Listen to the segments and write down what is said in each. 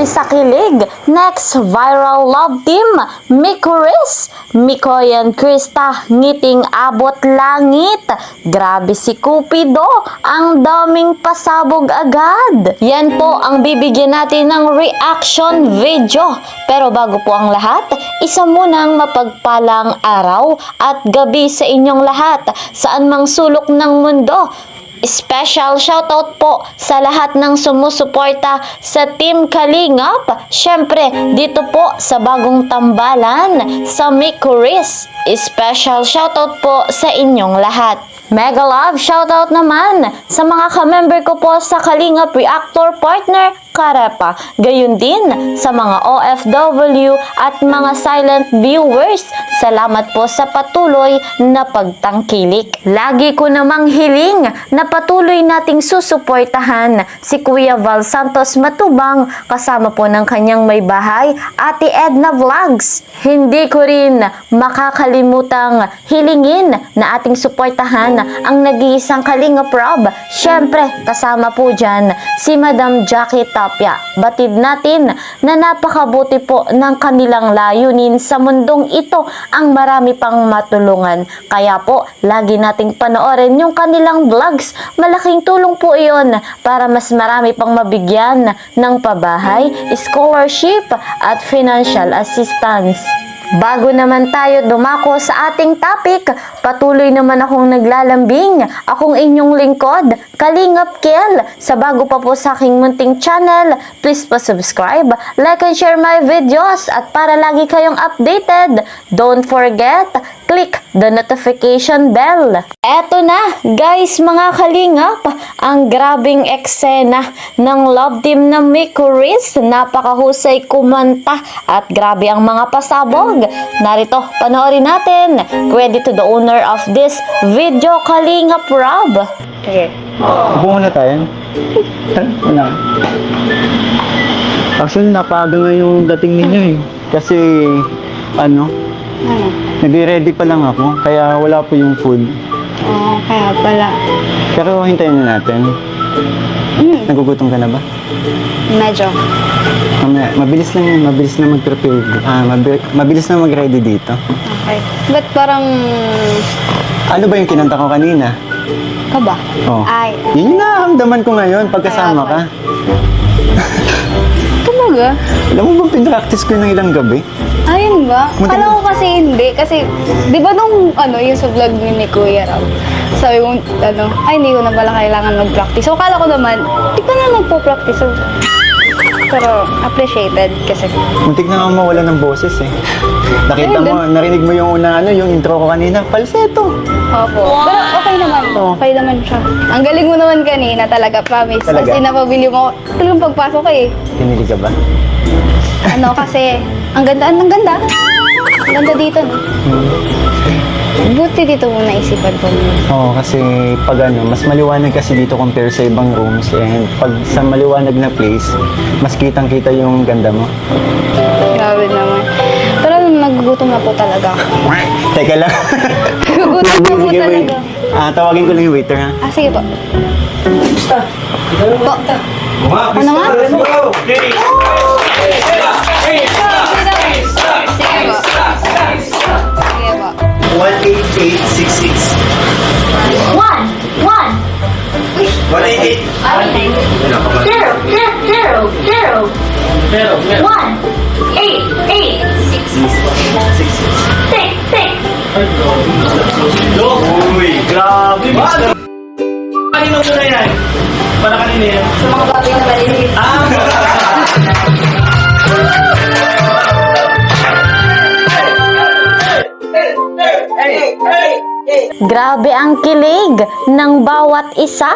sa kilig. Next viral love team, Miko Riz, Mikoy and Krista, ngiting abot langit. Grabe si Cupido, ang daming pasabog agad. Yan po ang bibigyan natin ng reaction video. Pero bago po ang lahat, isa munang mapagpalang araw at gabi sa inyong lahat, saan mang sulok ng mundo. Special shoutout po sa lahat ng sumusuporta sa Team Kalingap. Syempre, dito po sa bagong tambalan sa Miko Riz. Special shoutout po sa inyong lahat. Mega love shoutout naman sa mga ka-member ko po sa Kalingap Reactor Partner Karepa. Gayun din sa mga OFW at mga silent viewers. Salamat po sa patuloy na pagtangkilik. Lagi ko namang hiling na patuloy nating susuportahan si Kuya Val Santos Matubang kasama po ng kanyang may bahay, Ate Edna Vlogs. Hindi ko rin makakalimutang hilingin na ating suportahan ang nag-iisang Kalingap Rob. Syempre, kasama po dyan si Madam Jackie Tapia. Batid natin na napakabuti po ng kanilang layunin sa mundong ito ang marami pang matulungan. Kaya po, lagi nating panoorin yung kanilang vlogs. Malaking tulong po iyon para mas marami pang mabigyan ng pabahay, scholarship at financial assistance. Bago naman tayo dumako sa ating topic, patuloy naman akong naglalambing. Akong inyong lingkod, Kalingap Kel. Sa bago pa po sa aking munting channel, please po subscribe, like and share my videos. At para lagi kayong updated, don't forget, click the notification bell. Eto na, guys, mga Kalingap, ang grabing eksena ng love team na Miko Riz. Napakahusay kumanta at grabe ang mga pasabog. Narito, panoorin natin. Credit to the owner of this video, Kalingap Rob. Okay. Upo muna tayo. Wala. Actually, napaaga nga yung dating ninyo eh. Kasi, Ano? nagre-ready pa lang ako. Kaya wala po yung food. Oo, kaya pala. Pero hintayin na natin. Nagugutom ka na ba? Medyo. Mamaya, mabilis lang yan. Mabilis na mag-prepare. Mabilis na mag-ready dito. Okay. Ba't parang... Ano ba yung kinanta ko kanina? Ka ba? Oh. Ay. Yun yung nakakamdaman ko ngayon pagkasama ka. Talaga? Alam mo ba, pinractice ko ng ilang gabi? Ayun ba? Muntik Kala na- ko kasi hindi. Kasi, di ba nung yung sa vlog ni Kuya Rob, sabi mo, ay hindi ko na pala kailangan mag-practice. So, kala ko naman, di ka na magpo-practice. So, pero, appreciated kasi. Muntik na nga mawala ng boses eh. Nakita Ayun mo, narinig mo yung una, yung intro ko kanina, falsetto. Opo. Pero okay naman. Oo. Okay naman siya. Ang galing mo naman kanina talaga, promise. Talaga? Kasi napabili mo, talagang pagpasok ko eh. Kinilig ka ba? Kasi, ang ganda. Ang ganda dito, no? Buti dito mo naisipan ko. Oo, kasi pag mas maliwanag kasi dito compare sa ibang rooms. And pag sa maliwanag na place, mas kitang-kita yung ganda mo. Grabe naman. Pero nagugutom na po talaga ako. Teka lang. Nagugutom na po Sige, wait. talaga. Tawagin ko lang yung waiter ha. Sige po. Po. Ano nga? Sige po. Sige po. 18866. 188. Uy, grabe, Mr. Kanino muna yan? Para kanina yan? Sa mga bagay na maliliit. Grabe ang kilig ng bawat isa.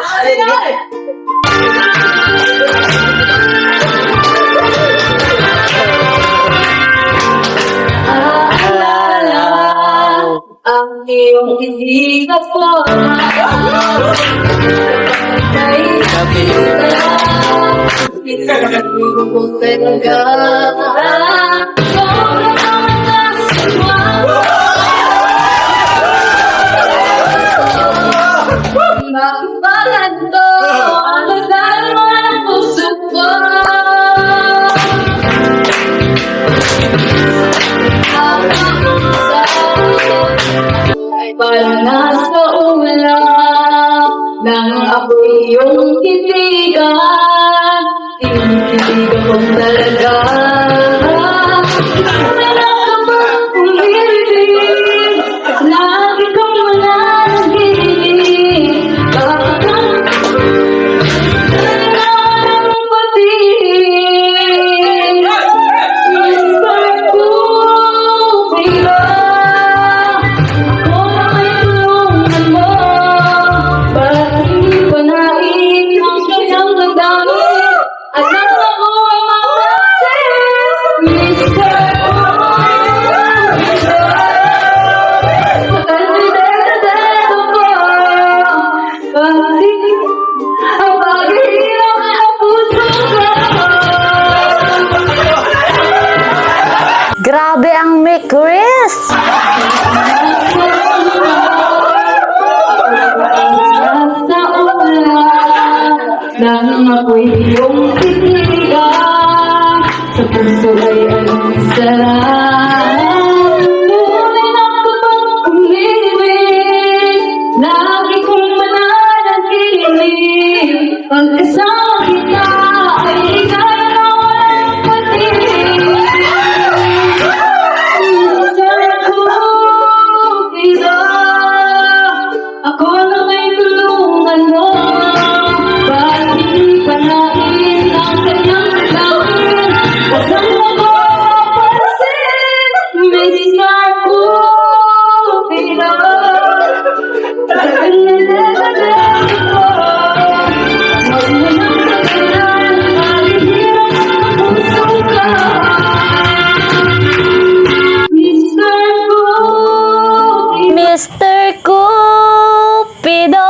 Ang iyong hindi ka po ay nakita. Hindi ko po talaga sobrang nakasama. Magbalan to ang magdalo ng puso ko. nasa ulap nang ako'y iyong titigan. Tinitigan ko talaga. Nalakabang umiibig, lagi kong mananaginig. Bakit kailangan ng patingin? Mr. Cupido, ako na may tulungan mo. Ba't hindi pa nais ang kanyang gandamit? At nang ako ay mapasin, Mr. Cupido, sa kandidato ko, pati ang paghihirap ng puso ko. Grabe ang Mick Chris! Nasa ulan nang ako'y iyong titigan. Sa puso ay anong sarap. Tunay na kapag umibig, lagi kong mananaginig. Pagkasama kita ay ligaya na walang patigil. Ako na may tulungan mo. Bakit hindi pa nain ang kanyang gawin? Huwag nang mapapansin, Mr. Cupido. Sa kandidato ko, huwag mo nang sabihan, maghihirap ang puso ko. Mr. Cupido. Mr. Cupido!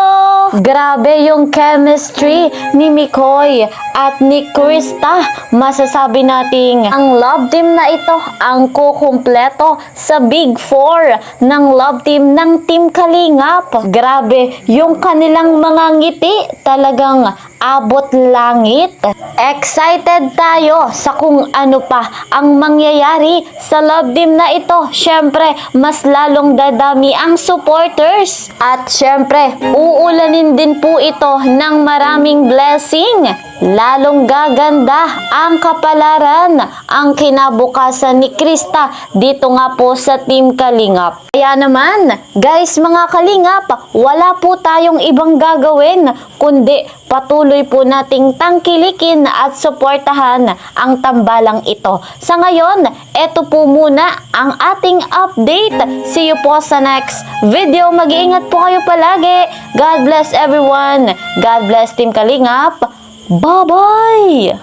Grabe yung chemistry ni Mikoy at ni Krista. Masasabi nating ang love team na ito ang kukumpleto sa Big Four ng love team ng Team Kalingap. Grabe yung kanilang mga ngiti, talagang abot langit. Excited tayo sa kung ano pa ang mangyayari sa love team na ito. Syempre, mas lalong dadami ang supporters. At syempre, uulanin din po ito ng maraming blessing. Lalong gaganda ang kapalaran, ang kinabukasan ni Krista dito nga po sa Team Kalingap. Kaya naman, guys mga Kalingap, wala po tayong ibang gagawin kundi patuloy po nating tangkilikin at suportahan ang tambalang ito. Sa ngayon, eto po muna ang ating update. See you po sa next video. Mag-iingat po kayo palagi. God bless everyone. God bless Team Kalingap. Bye-bye!